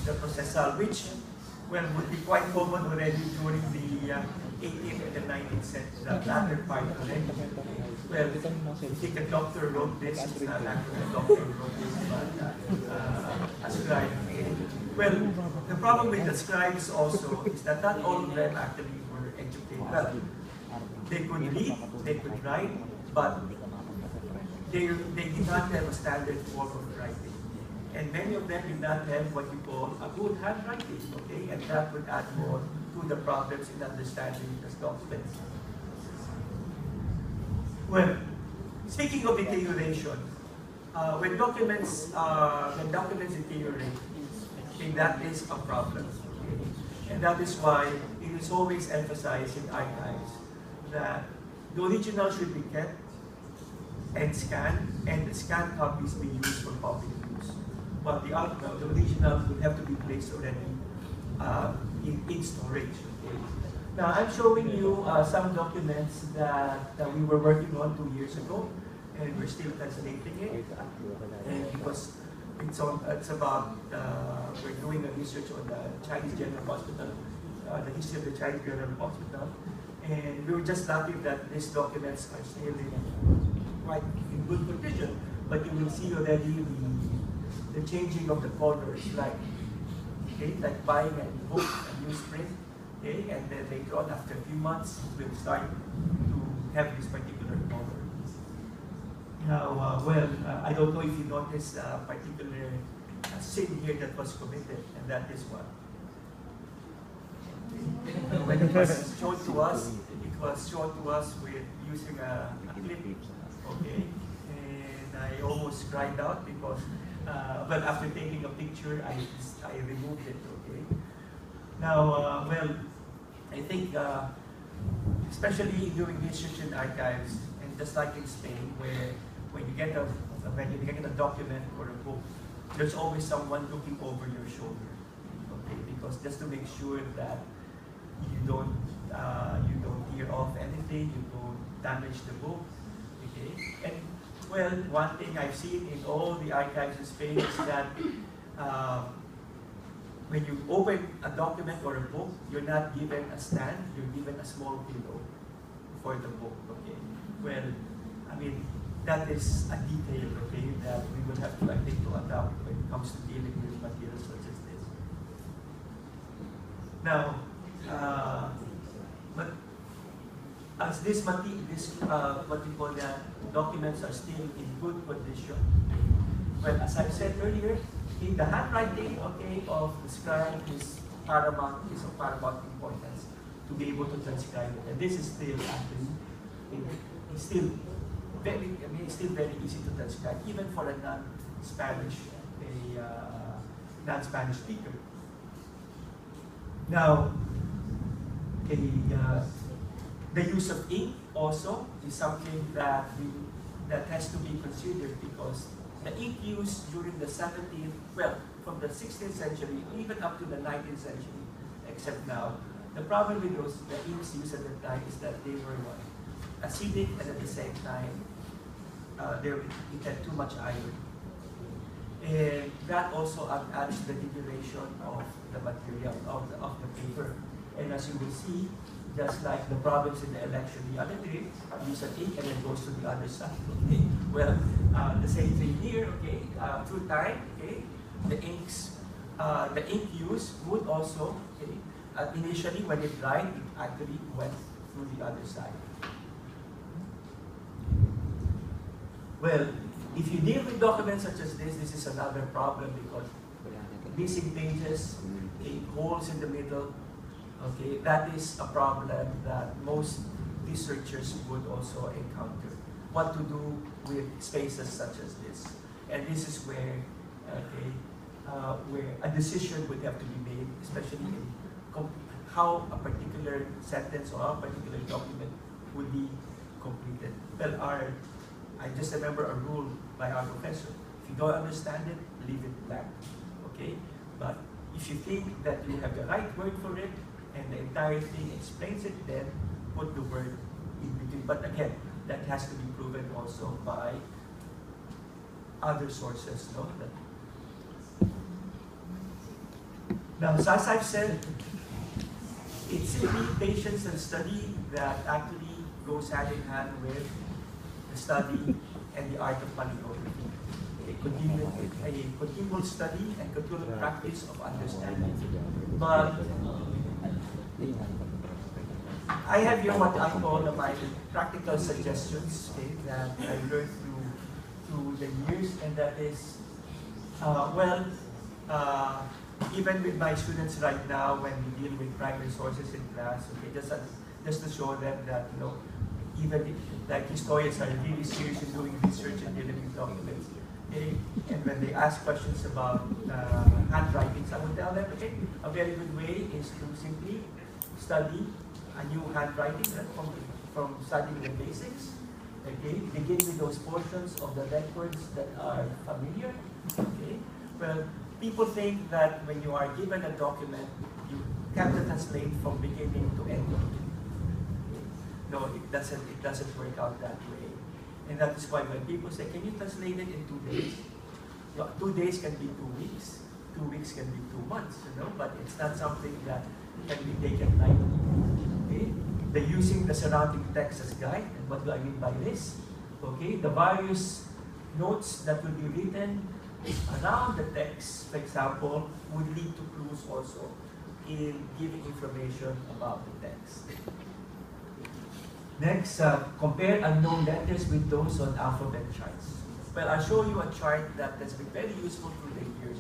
the processal, which, well, would be quite common already during the 18th and the 19th century, the latter part already. Well, I think a doctor wrote this, it's not actually a doctor who wrote this, but a scribe. Well, the problem with the scribes also is that not all of them actually were educated. Well, they could read, they could write, but they did not have a standard form of writing. And many of them did not have what you call a good handwriting, okay? And that would add more to the problems in understanding the documents. Well, speaking of deterioration, when documents deteriorate, okay, that is a problem. Okay? And that is why it is always emphasized in archives that the original should be kept and scanned, and the scanned copies be used for public use. But the original would have to be placed already in storage. Okay? Now, I'm showing you some documents that we were working on 2 years ago, and we're still translating it. And because it's about, we're doing a research on the Chinese General Hospital, the history of the Chinese General Hospital. And we were just lucky that these documents are still quite in good condition. But you will see already the changing of the colors, like buying a book, a newsprint, okay, and then later on, after a few months, we'll start to have this particular color. Now, I don't know if you noticed a particular sin here that was committed, and that is what? When it was shown to us, it was shown to us with using a clip, okay, and I almost cried out because, but after taking a picture, I removed it, okay. Now, I think, especially doing research in archives, and just like in Spain, where when you get a document or a book, there's always someone looking over your shoulder, okay, because just to make sure that you don't tear off anything, you don't damage the book, okay. And well, one thing I've seen in all the archives in Spain is that when you open a document or a book, you're not given a stand, you're given a small pillow for the book, okay. Well, I mean, that is a detail, okay, that we will have to, I think, to adopt when it comes to dealing with materials such as this. Now, but as what we call that, documents are still in good condition. Well, as I've said earlier, in the handwriting, okay, of the scribe is of paramount importance to be able to transcribe it. And this is still actually, it's still very easy to transcribe, even for a non-Spanish speaker. Now, the use of ink also is something that has to be considered, because the ink used during the 17th, well, from the 16th century, even up to the 19th century, except now, the problem with the inks used at the time is that they were acidic, and at the same time, it had too much iron. And that also adds to the deterioration of the material, of the paper. And as you will see, just like the problems in the election the other day, use an ink and then goes to the other side. Okay. Well, the same thing here. Okay, through time, okay, the ink use would also, okay, initially when it dried, it actually went through the other side. Well, if you deal with documents such as this is another problem, because missing pages, okay, holes in the middle. Okay, that is a problem that most researchers would also encounter. What to do with spaces such as this, and this is where, okay, where a decision would have to be made, especially in how a particular sentence or a particular document would be completed. Well, I just remember a rule by our professor: if you don't understand it, leave it blank. Okay, but if you think that you have the right word for it, and the entire thing explains it, then put the word in between. But again, that has to be proven also by other sources, no? Now, so as I've said, it's simply patience and study that actually goes hand in hand with the study and the art of paleography. A continual study and continual practice of understanding. But I have here what I call my practical suggestions, okay, that I learned through the years, and that is, even with my students right now, when we deal with primary sources in class, okay, just to show them that, you know, even if, like, historians are really serious in doing research and dealing with documents. Okay? And when they ask questions about handwritings, I would tell them, okay, a very good way is to simply study a new handwriting from studying the basics. Okay, begin with those portions of the records that are familiar. Okay, well, people think that when you are given a document, you have to translate from beginning to end. No, it doesn't work out that way. And that is why when people say, can you translate it in 2 days? No, 2 days can be 2 weeks. 2 weeks can be 2 months, you know, but it's not something that can be taken lightly. Okay? They're using the surrounding text as guide. And what do I mean by this? Okay, the various notes that will be written around the text, for example, would lead to clues also in giving information about the text. Next, compare unknown letters with those on alphabet charts. Well, I'll show you a chart that's been very useful through the years.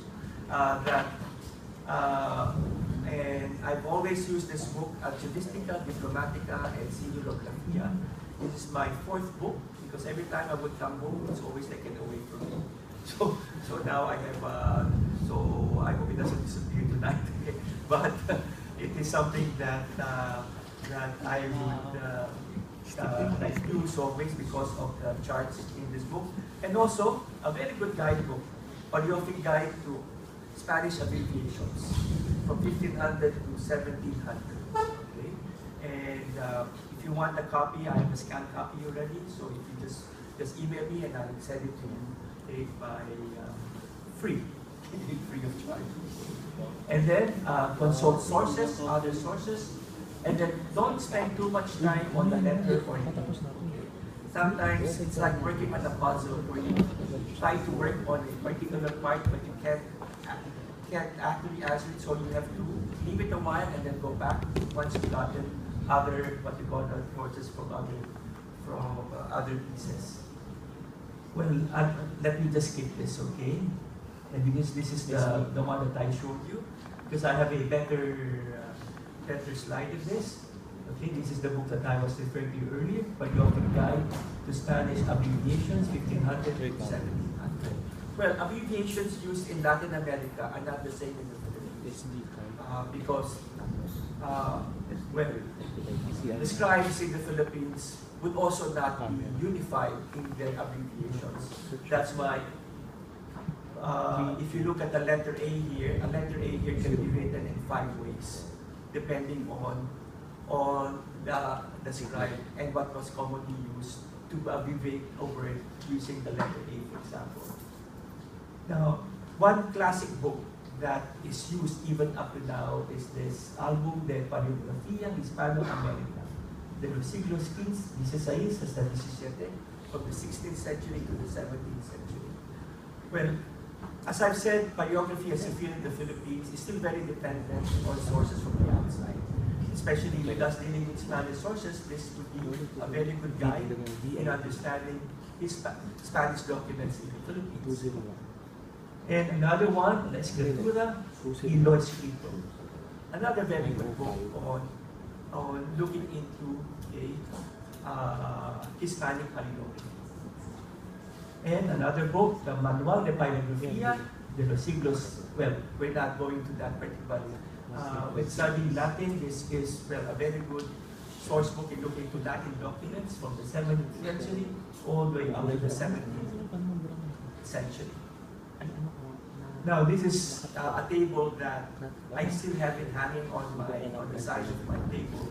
And I've always used this book, Algemistica, Diplomatica, and Sinolografia. This is my 4th book, because every time I would come home, it's always taken away from me. So now I have, so I hope it doesn't disappear tonight. But it is something that I would use always because of the charts in this book. And also, a very good guidebook, Paleography Guide to Spanish Abbreviations, from 1500 to 1700. Okay? And if you want a copy, I have a scanned copy already, so if you just email me and I will send it to you by free of charge. And then consult sources, other sources, and then don't spend too much time on the letter or name. Sometimes it's like working on a puzzle where you try to work on a particular part, but you can't actually answer it, so you have to leave it a while and then go back once you've gotten other, what you call the sources from other pieces. Well, let me just skip this, okay? And because this is the one that I showed you, because I have a better slide of this. Okay, this is the book that I was referring to earlier, Paleography Guide to Spanish Abbreviations, 1500 to 1700. Well, abbreviations used in Latin America are not the same in the Philippines. Because, the scribes in the Philippines would also not be unified in their abbreviations. That's why, if you look at the letter A here, a letter A here can be written in 5 ways, depending on the scribe and what was commonly used to abbreviate over it using the letter A, for example. Now, one classic book that is used even up to now is this Álbum de Paleografía Hispano-Americana de los siglos XVI hasta XVII, from the 16th century to the 17th century. Well, as I've said, paleography as a field in the Philippines is still very dependent on sources from the outside. Especially with us dealing with Spanish sources, this would be a very good guide in understanding Spanish documents in the Philippines. And another one, La Escritura y lo Escrito. Another very good book on looking into Hispanic paleography. And another book, the Manual de Paleografía de los siglos. Well, we're not going to that particularly. When studying Latin, this is a very good source book in looking into Latin documents from the 17th century all the way up to the 17th century. Now, this is a table that I still have it hanging on the side of my table,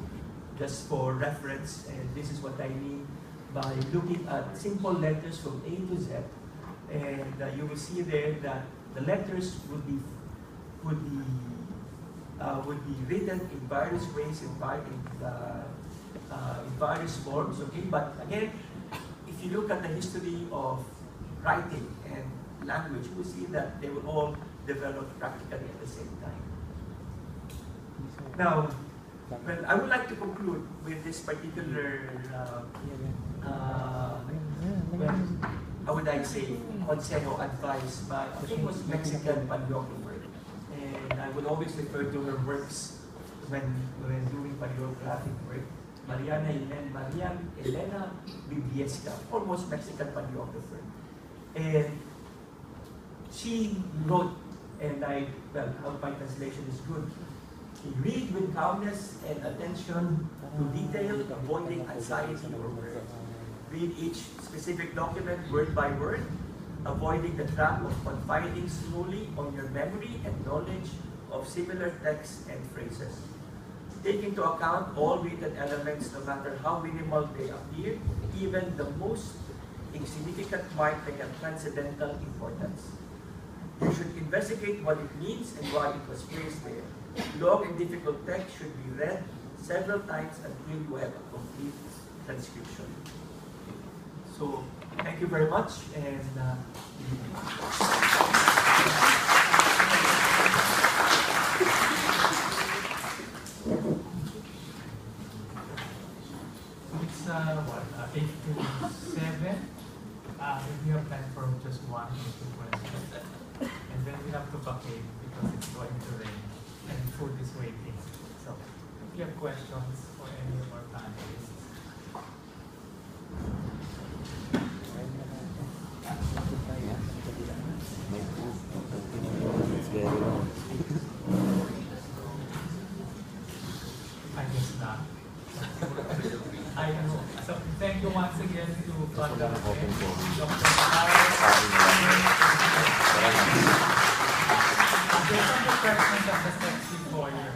just for reference. And this is what I mean by looking at simple letters from A to Z. And you will see there that the letters would be would be written in various ways, in various forms, okay? But again, if you look at the history of writing and language, you will see that they will all develop practically at the same time. Now, well, I would like to conclude with this particular, well, how would I say, consejo, advice, but I think it was Mexican paleographer. And I would always refer to her works when doing paleographic work. Maria Elena Bibliesca, almost Mexican paleographer. And she wrote, and well, how my translation is good. Read with calmness and attention to detail, avoiding anxiety or worry. Read each specific document word by word, avoiding the trap of confiding solely on your memory and knowledge of similar texts and phrases. Take into account all written elements, no matter how minimal they appear. Even the most insignificant might make a transcendental importance. You should investigate what it means and why it was placed there. Long and difficult text should be read several times until you have a complete transcription. So, thank you very much, and it's 8 to 7. We have time for just one or two questions, and then we have to vacate because it's going to rain and food is waiting. So, if you have questions for any of our panelists. It's very long. I guess not. I know. So thank you once again to Dr. Rene, Dr. Navarro. There's some questions at the sexy foyer.